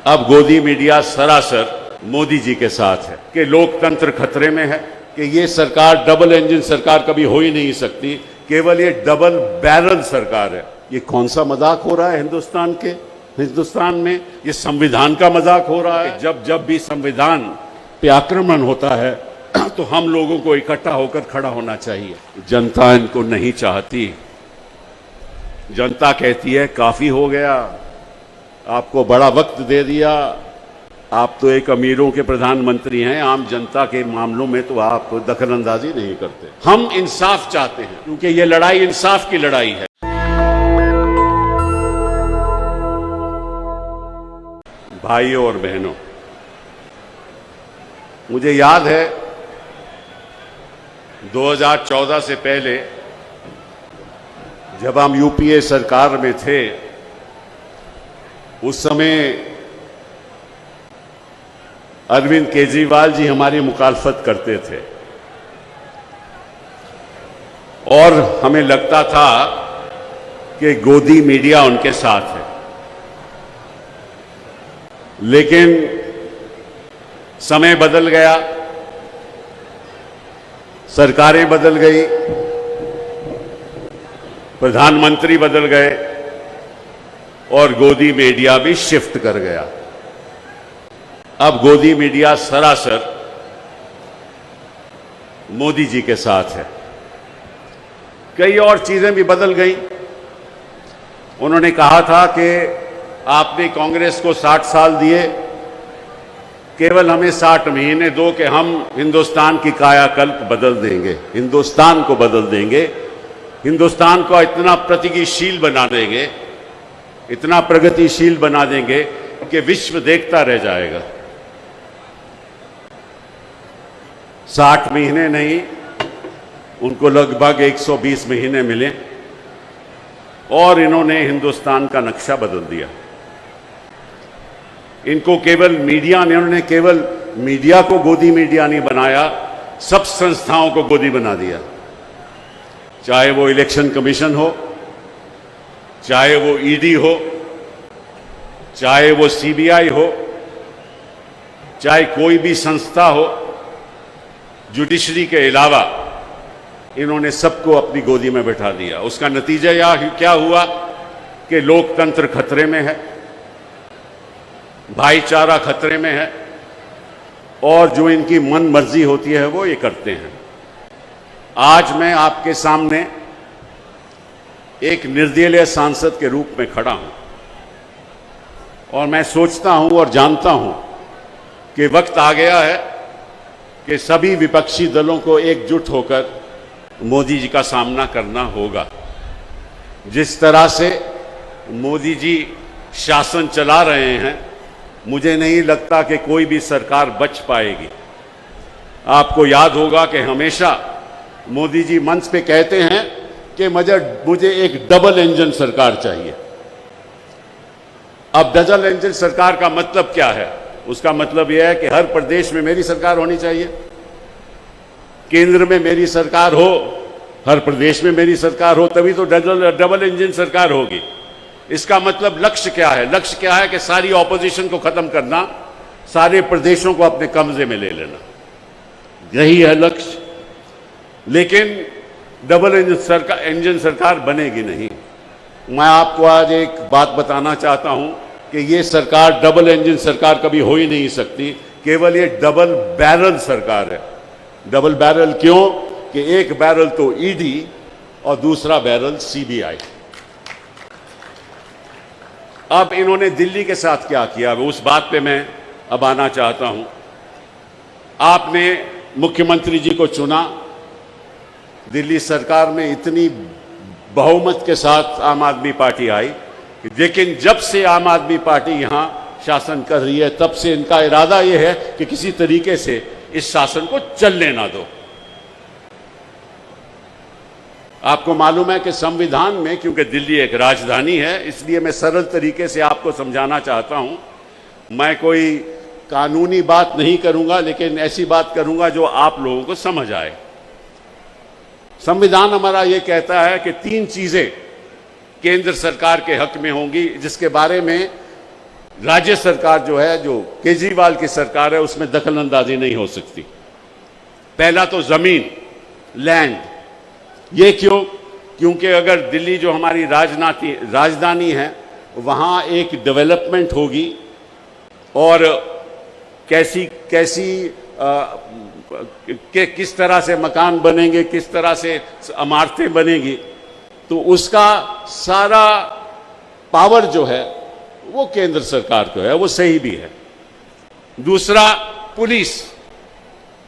अब गोदी मीडिया सरासर मोदी जी के साथ है कि लोकतंत्र खतरे में है, कि ये सरकार डबल इंजन सरकार कभी हो ही नहीं सकती, केवल ये डबल बैरल सरकार है। ये कौन सा मजाक हो रहा है हिंदुस्तान में? ये संविधान का मजाक हो रहा है। जब भी संविधान पे आक्रमण होता है तो हम लोगों को इकट्ठा होकर खड़ा होना चाहिए। जनता इनको नहीं चाहती। जनता कहती है काफी हो गया, आपको बड़ा वक्त दे दिया, आप तो एक अमीरों के प्रधानमंत्री हैं, आम जनता के मामलों में तो आप दखलंदाजी नहीं करते। हम इंसाफ चाहते हैं क्योंकि ये लड़ाई इंसाफ की लड़ाई है। भाइयों और बहनों, मुझे याद है 2014 से पहले जब हम यूपीए सरकार में थे, उस समय अरविंद केजरीवाल जी हमारी मुखालफत करते थे और हमें लगता था कि गोदी मीडिया उनके साथ है। लेकिन समय बदल गया, सरकारें बदल गई, प्रधानमंत्री बदल गए और गोदी मीडिया भी शिफ्ट कर गया। अब गोदी मीडिया सरासर मोदी जी के साथ है। कई और चीजें भी बदल गई। उन्होंने कहा था कि आपने कांग्रेस को 60 साल दिए, केवल हमें 60 महीने दो कि हम हिंदुस्तान की कायाकल्प बदल देंगे, हिंदुस्तान को बदल देंगे, हिंदुस्तान को इतना प्रगतिशील बना देंगे, इतना प्रगतिशील बना देंगे कि विश्व देखता रह जाएगा। 60 महीने नहीं, उनको लगभग 120 महीने मिले और इन्होंने हिंदुस्तान का नक्शा बदल दिया। इनको केवल मीडिया ने, उन्होंने केवल मीडिया को गोदी मीडिया नहीं बनाया, सब संस्थाओं को गोदी बना दिया। चाहे वो इलेक्शन कमीशन हो, चाहे वो ईडी हो, चाहे वो सीबीआई हो, चाहे कोई भी संस्था हो, जुडिशरी के अलावा इन्होंने सबको अपनी गोदी में बैठा दिया। उसका नतीजा यह क्या हुआ कि लोकतंत्र खतरे में है, भाईचारा खतरे में है और जो इनकी मन मर्जी होती है वो ये करते हैं। आज मैं आपके सामने एक निर्दलीय सांसद के रूप में खड़ा हूं और मैं सोचता हूं और जानता हूं कि वक्त आ गया है कि सभी विपक्षी दलों को एकजुट होकर मोदी जी का सामना करना होगा। जिस तरह से मोदी जी शासन चला रहे हैं, मुझे नहीं लगता कि कोई भी सरकार बच पाएगी। आपको याद होगा कि हमेशा मोदी जी मंच पे कहते हैं कि मुझे एक डबल इंजन सरकार चाहिए। अब डबल इंजन सरकार का मतलब क्या है? उसका मतलब यह है कि हर प्रदेश में मेरी सरकार होनी चाहिए, केंद्र में मेरी सरकार हो, हर प्रदेश में मेरी सरकार हो, तभी तो डबल इंजन सरकार होगी। इसका मतलब लक्ष्य क्या है? लक्ष्य क्या है कि सारी ऑपोजिशन को खत्म करना, सारे प्रदेशों को अपने कब्जे में ले लेना, यही है लक्ष्य। लेकिन डबल इंजन सरकार बनेगी नहीं। मैं आपको आज एक बात बताना चाहता हूं कि ये सरकार डबल इंजन सरकार कभी हो ही नहीं सकती, केवल ये डबल बैरल सरकार है। डबल बैरल क्यों? कि एक बैरल तो ईडी और दूसरा बैरल सीबीआई। अब इन्होंने दिल्ली के साथ क्या किया, उस बात पे मैं अब आना चाहता हूं। आपने मुख्यमंत्री जी को चुना, दिल्ली सरकार में इतनी बहुमत के साथ आम आदमी पार्टी आई, लेकिन जब से आम आदमी पार्टी यहां शासन कर रही है, तब से इनका इरादा यह है कि किसी तरीके से इस शासन को चलने ना दो। आपको मालूम है कि संविधान में, क्योंकि दिल्ली एक राजधानी है, इसलिए मैं सरल तरीके से आपको समझाना चाहता हूं। मैं कोई कानूनी बात नहीं करूंगा, लेकिन ऐसी बात करूंगा जो आप लोगों को समझ आए। संविधान हमारा ये कहता है कि 3 चीजें केंद्र सरकार के हक में होंगी, जिसके बारे में राज्य सरकार जो है, जो केजरीवाल की सरकार है, उसमें दखल अंदाजी नहीं हो सकती। पहला तो जमीन, लैंड। ये क्यों? क्योंकि अगर दिल्ली जो हमारी राजधानी है, वहाँ एक डेवलपमेंट होगी और किस तरह से मकान बनेंगे, किस तरह से इमारतें बनेंगी, तो उसका सारा पावर जो है वो केंद्र सरकार को है, वो सही भी है। दूसरा, पुलिस।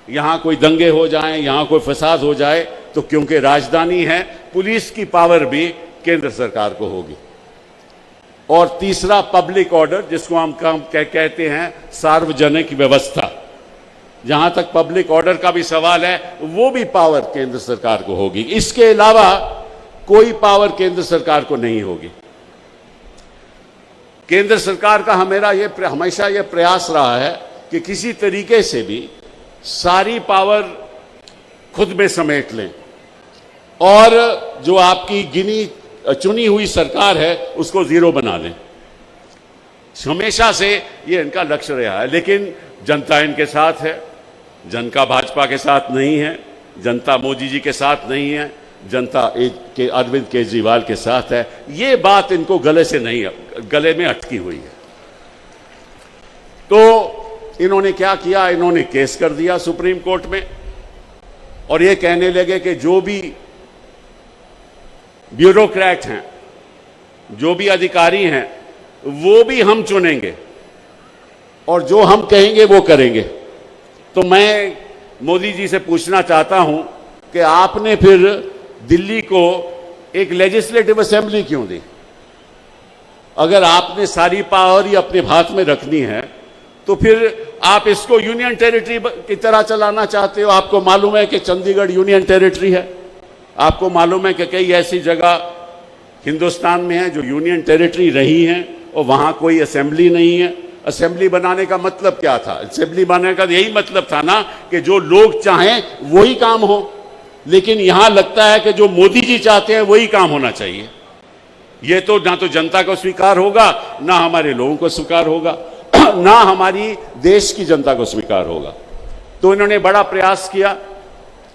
यहां कोई दंगे हो जाएं, यहां कोई फसाद हो जाए, तो क्योंकि राजधानी है, पुलिस की पावर भी केंद्र सरकार को होगी। और तीसरा, पब्लिक ऑर्डर, जिसको हम कहते हैं सार्वजनिक व्यवस्था। जहां तक पब्लिक ऑर्डर का भी सवाल है, वो भी पावर केंद्र सरकार को होगी। इसके अलावा कोई पावर केंद्र सरकार को नहीं होगी। केंद्र सरकार का हमेशा यह प्रयास रहा है कि किसी तरीके से भी सारी पावर खुद में समेट लें और जो आपकी चुनी हुई सरकार है उसको जीरो बना लें। हमेशा से ये इनका लक्ष्य रहा है। लेकिन जनता इनके साथ है, जनता भाजपा के साथ नहीं है, जनता मोदी जी के साथ नहीं है, जनता के अरविंद केजरीवाल के साथ है। ये बात इनको गले में अटकी हुई है। तो इन्होंने क्या किया? इन्होंने केस कर दिया सुप्रीम कोर्ट में और ये कहने लगे कि जो भी ब्यूरोक्रेट हैं, जो भी अधिकारी हैं, वो भी हम चुनेंगे और जो हम कहेंगे वो करेंगे। तो मैं मोदी जी से पूछना चाहता हूं कि आपने फिर दिल्ली को एक लेजिस्लेटिव असेंबली क्यों दी? अगर आपने सारी पावर ही अपने हाथ में रखनी है तो फिर आप इसको यूनियन टेरिटरी की तरह चलाना चाहते हो। आपको मालूम है कि चंडीगढ़ यूनियन टेरिटरी है, आपको मालूम है कि कई ऐसी जगह हिंदुस्तान में है जो यूनियन टेरिटरी रही हैं और वहां कोई असेंबली नहीं है। असेंबली बनाने का मतलब क्या था? असेंबली बनाने का यही मतलब था ना कि जो लोग चाहें वही काम हो। लेकिन यहां लगता है कि जो मोदी जी चाहते हैं वही काम होना चाहिए। ये तो ना तो जनता को स्वीकार होगा, ना हमारे लोगों को स्वीकार होगा, ना हमारी देश की जनता को स्वीकार होगा। तो इन्होंने बड़ा प्रयास किया,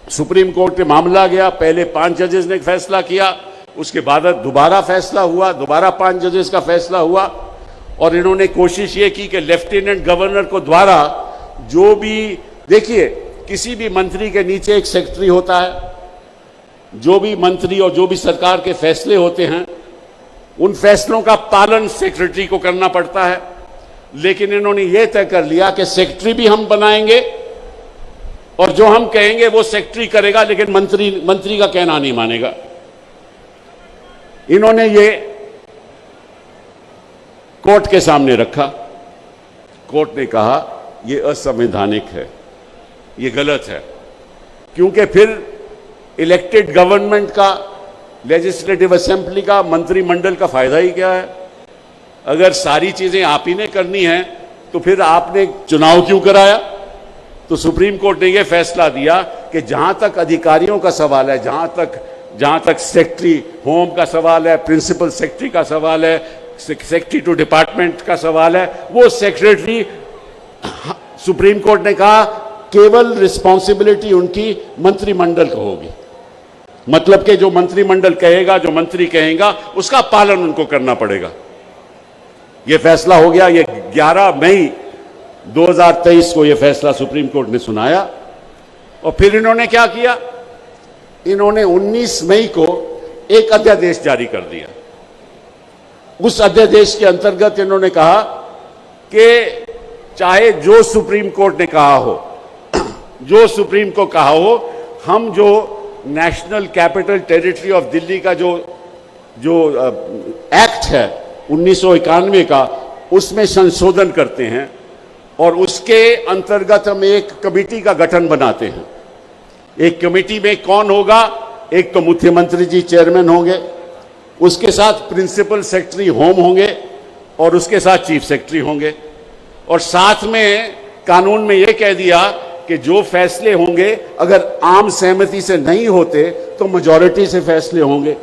सुप्रीम कोर्ट में मामला गया। पहले 5 जजेस ने फैसला किया, उसके बाद दोबारा फैसला हुआ, दोबारा 5 जजेस का फैसला हुआ और इन्होंने कोशिश ये की कि लेफ्टिनेंट गवर्नर को द्वारा जो भी, देखिए किसी भी मंत्री के नीचे एक सेक्रेटरी होता है, जो भी मंत्री और जो भी सरकार के फैसले होते हैं उन फैसलों का पालन सेक्रेटरी को करना पड़ता है। लेकिन इन्होंने ये तय कर लिया कि सेक्रेटरी भी हम बनाएंगे और जो हम कहेंगे वो सेक्रेटरी करेगा, लेकिन मंत्री का कहना नहीं मानेगा। इन्होंने ये कोर्ट के सामने रखा। कोर्ट ने कहा ये असंवैधानिक है, ये गलत है, क्योंकि फिर इलेक्टेड गवर्नमेंट का, लेजिस्लेटिव असेंबली का, मंत्रिमंडल का फायदा ही क्या है? अगर सारी चीजें आप ही ने करनी है तो फिर आपने चुनाव क्यों कराया? तो सुप्रीम कोर्ट ने यह फैसला दिया कि जहां तक अधिकारियों का सवाल है, जहां तक सेक्रेटरी होम का सवाल है, प्रिंसिपल सेक्रेटरी का सवाल है, सेक्रेटरी टू डिपार्टमेंट का सवाल है, वो सेक्रेटरी, सुप्रीम कोर्ट ने कहा केवल रिस्पॉन्सिबिलिटी उनकी मंत्रिमंडल को होगी। मतलब कि जो मंत्रिमंडल कहेगा, जो मंत्री कहेगा, उसका पालन उनको करना पड़ेगा। यह फैसला हो गया। ये 11 मई 2023 को यह फैसला सुप्रीम कोर्ट ने सुनाया। और फिर इन्होंने क्या किया? इन्होंने 19 मई को एक अध्यादेश जारी कर दिया। उस अध्यादेश के अंतर्गत इन्होंने कहा कि चाहे जो सुप्रीम कोर्ट ने कहा हो, जो सुप्रीम को कहा हो, हम जो national capital territory of Delhi का जो एक्ट है 1991 का, उसमें संशोधन करते हैं और उसके अंतर्गत हम एक कमेटी का गठन बनाते हैं। एक कमेटी में कौन होगा? एक तो मुख्यमंत्री जी चेयरमैन होंगे, उसके साथ प्रिंसिपल सेक्रेटरी होम होंगे और उसके साथ चीफ सेक्रेटरी होंगे। और साथ में कानून में यह कह दिया कि जो फैसले होंगे अगर आम सहमति से नहीं होते तो मेजॉरिटी से फैसले होंगे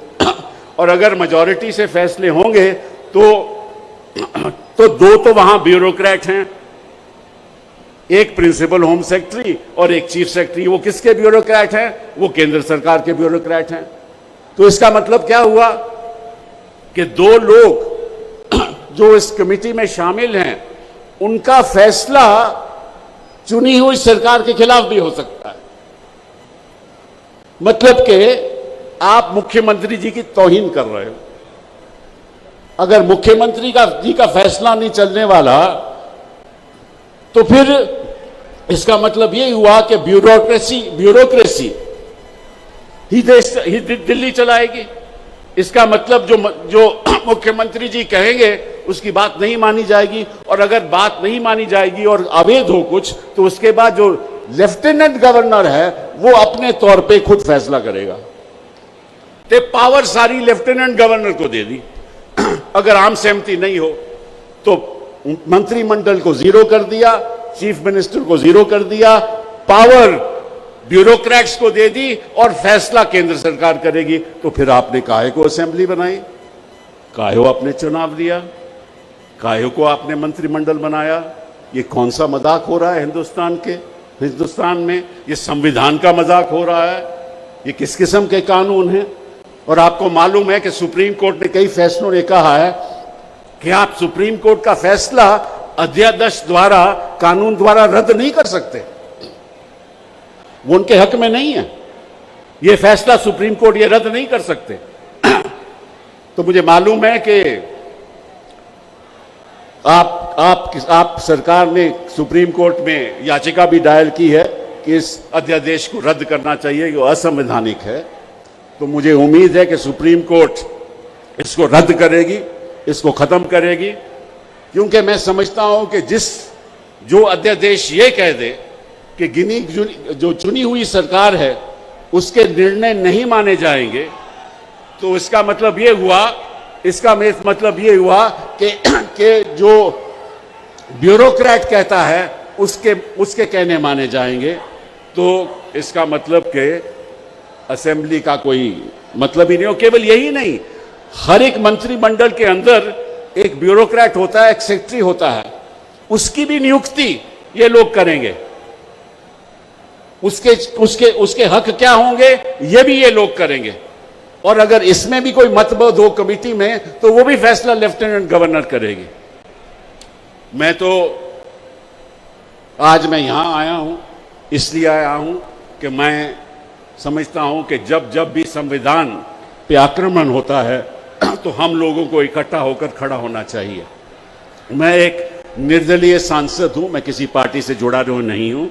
और अगर मेजॉरिटी से फैसले होंगे तो तो दो तो वहां ब्यूरोक्रेट हैं, एक प्रिंसिपल होम सेक्रेटरी और एक चीफ सेक्रेटरी। वो किसके ब्यूरोक्रेट हैं? वो केंद्र सरकार के ब्यूरोक्रेट हैं। तो इसका मतलब क्या हुआ कि दो लोग जो इस कमेटी में शामिल हैं, उनका फैसला चुनी हुई सरकार के खिलाफ भी हो सकता है। मतलब कि आप मुख्यमंत्री जी की तौहीन कर रहे हो। अगर मुख्यमंत्री जी का फैसला नहीं चलने वाला, तो फिर इसका मतलब यह हुआ कि ब्यूरोक्रेसी ही दिल्ली चलाएगी। इसका मतलब जो मुख्यमंत्री जी कहेंगे उसकी बात नहीं मानी जाएगी, और अगर बात नहीं मानी जाएगी और अवैध हो कुछ, तो उसके बाद जो लेफ्टिनेंट गवर्नर है वो अपने तौर पे खुद फैसला करेगा। ते पावर सारी लेफ्टिनेंट गवर्नर को दे दी। अगर आम सहमति नहीं हो तो मंत्रिमंडल को जीरो कर दिया, चीफ मिनिस्टर को जीरो कर दिया, पावर ब्यूरोक्रेट्स को दे दी और फैसला केंद्र सरकार करेगी। तो फिर आपने काहे को असेंबली बनाई, काहे को आपने चुनाव दिया, काहे को आपने मंत्रिमंडल बनाया? ये कौन सा मजाक हो रहा है हिंदुस्तान में? ये संविधान का मजाक हो रहा है? ये किस किस्म के कानून हैं? और आपको मालूम है कि सुप्रीम कोर्ट ने कई फैसलों ने कहा है कि आप सुप्रीम कोर्ट का फैसला अध्यादेश द्वारा, कानून द्वारा रद्द नहीं कर सकते। वो उनके हक में नहीं है। ये फैसला सुप्रीम कोर्ट ये रद्द नहीं कर सकते। तो मुझे मालूम है कि आप सरकार ने सुप्रीम कोर्ट में याचिका भी दायर की है कि इस अध्यादेश को रद्द करना चाहिए, जो असंवैधानिक है। तो मुझे उम्मीद है कि सुप्रीम कोर्ट इसको रद्द करेगी, इसको खत्म करेगी, क्योंकि मैं समझता हूं कि जो अध्यादेश ये कह दे कि जो चुनी हुई सरकार है उसके निर्णय नहीं माने जाएंगे, तो इसका मतलब ये हुआ कि जो ब्यूरोक्रेट कहता है उसके कहने माने जाएंगे। तो इसका मतलब कि असेंबली का कोई मतलब ही नहीं हो। केवल यही नहीं, हर एक मंत्रिमंडल के अंदर एक ब्यूरोक्रेट होता है, एक सेक्रेटरी होता है, उसकी भी नियुक्ति ये लोग करेंगे। उसके हक क्या होंगे ये भी ये लोग करेंगे। और अगर इसमें भी कोई मतभेद हो कमेटी में, तो वो भी फैसला लेफ्टिनेंट गवर्नर करेगी। आज मैं यहां आया हूं, इसलिए आया हूं कि मैं समझता हूं कि जब भी संविधान पे आक्रमण होता है तो हम लोगों को इकट्ठा होकर खड़ा होना चाहिए। मैं एक निर्दलीय सांसद हूं, मैं किसी पार्टी से जुड़ा नहीं हूं।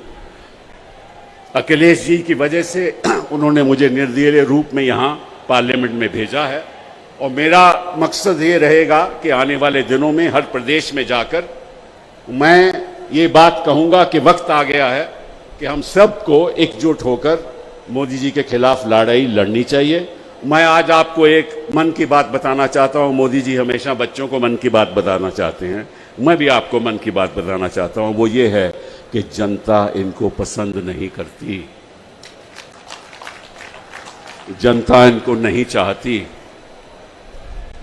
अखिलेश जी की वजह से उन्होंने मुझे निर्दलीय रूप में यहां पार्लियामेंट में भेजा है, और मेरा मकसद ये रहेगा कि आने वाले दिनों में हर प्रदेश में जाकर मैं ये बात कहूंगा कि वक्त आ गया है कि हम सबको एकजुट होकर मोदी जी के खिलाफ लड़ाई लड़नी चाहिए। मैं आज आपको एक मन की बात बताना चाहता हूं। मोदी जी हमेशा बच्चों को मन की बात बताना चाहते हैं, मैं भी आपको मन की बात बताना चाहता हूं। वो ये है कि जनता इनको पसंद नहीं करती, जनता इनको नहीं चाहती।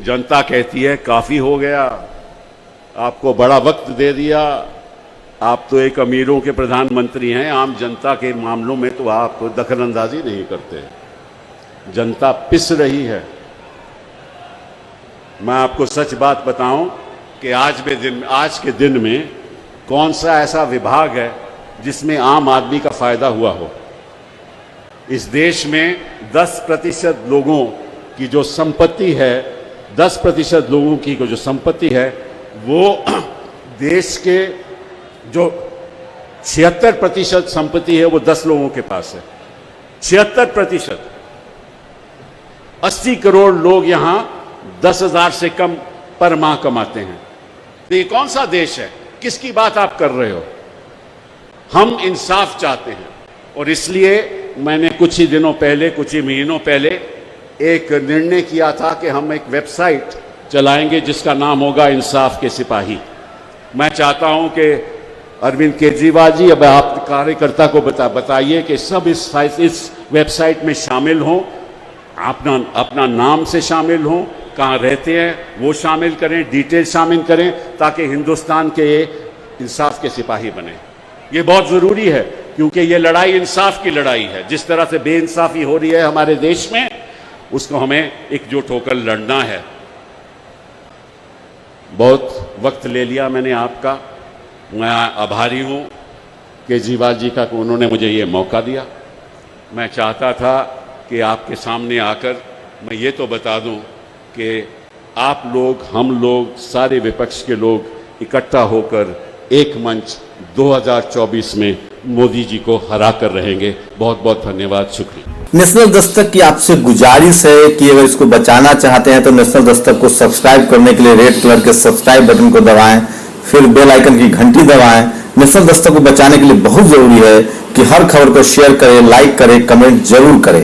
जनता कहती है काफी हो गया, आपको बड़ा वक्त दे दिया, आप तो एक अमीरों के प्रधानमंत्री हैं, आम जनता के मामलों में तो आप दखलंदाजी नहीं करते। जनता पिस रही है। मैं आपको सच बात बताऊं कि आज के दिन में कौन सा ऐसा विभाग है जिसमें आम आदमी का फायदा हुआ हो। इस देश में 10% लोगों की जो संपत्ति है, 10% लोगों की जो संपत्ति है, वो देश के जो 76% संपत्ति है वो 10 लोगों के पास है। 76%। 80 करोड़ लोग यहां 10,000 से कम पर माह कमाते हैं। तो ये कौन सा देश है? किसकी बात आप कर रहे हो? हम इंसाफ चाहते हैं, और इसलिए मैंने कुछ ही महीनों पहले एक निर्णय किया था कि हम एक वेबसाइट चलाएंगे जिसका नाम होगा इंसाफ के सिपाही। मैं चाहता हूं कि अरविंद केजरीवाल जी, अब आप कार्यकर्ता को बताइए कि सब इस वेबसाइट में शामिल हों, अपना नाम से शामिल हों, कहाँ रहते हैं वो शामिल करें, डिटेल शामिल करें, ताकि हिंदुस्तान के इंसाफ के सिपाही बने। ये बहुत ज़रूरी है, क्योंकि ये लड़ाई इंसाफ की लड़ाई है। जिस तरह से बेइंसाफी हो रही है हमारे देश में, उसको हमें एकजुट होकर लड़ना है। बहुत वक्त ले लिया मैंने आपका, मैं आभारी हूँ केजरीवाल जी का कि उन्होंने मुझे ये मौका दिया। मैं चाहता था कि आपके सामने आकर मैं ये तो बता दूं कि आप लोग, हम लोग, सारे विपक्ष के लोग इकट्ठा होकर एक मंच 2024 में मोदी जी को हरा कर रहेंगे। बहुत बहुत धन्यवाद, शुक्रिया। नेशनल दस्तक की आपसे गुजारिश है कि अगर इसको बचाना चाहते हैं तो नेशनल दस्तक को सब्सक्राइब करने के लिए रेड कलर के सब्सक्राइब बटन को दबाएं, फिर बेल आइकन की घंटी दबाएं। नेशनल दस्तक को बचाने के लिए बहुत जरूरी है कि हर खबर को शेयर करें, लाइक करें, कमेंट जरूर करें।